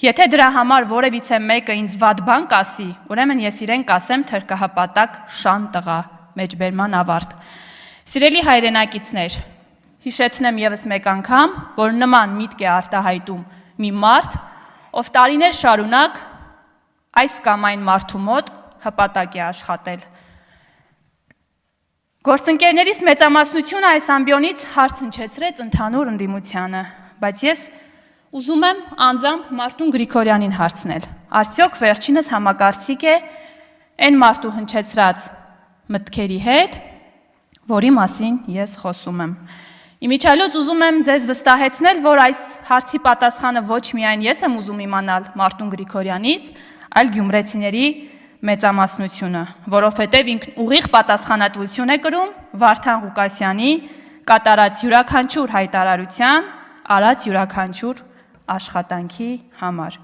Եթե դրա համար որևիցե մեկը ինձ վատ բան կասի, ուրեմն ես իրեն կասեմ թրկահապատակ շան տղա, մեջբերման ավարտ։ Սիրելի հայրենակիցներ, հիշեցնեմ ևս մեկ անգամ, որ նման միտք է արտահայտում մի մարդ, ով տարիներ շարունակ այս կամ այն մարդու մոտ հպատակ է աշխատել։ Գործընկերներիս մեծամասնությունը այս ամբիոնից հարց հնչեցրեց ընդհանուր ընդդիմությանը, բայց ես ուզում եմ անձամբ Մարտուն Գրիգորյանին հարցնել. արդյոք վերջինս համակարծիք է այն մարդու հնչեցրած մտքերի հետ, որի մասին ես խոսում եմ։ Իմիջիայլոց ուզում եմ ձեզ վստահեցնել, որ այս հարցի պատասխանը ոչ միայն ես եմ ուզում իմանալ Մարտուն Գրիգորյանից, այլ գյումրեցիների մեծամասնությունը, որովհետև ինքն ուղիղ պատասխանատվություն է կրում Վարդան Ղուկասյանի կատարած յուրաքանչյուր հայտարարության, արած յուրաքանչյուր աշխատանքի համար։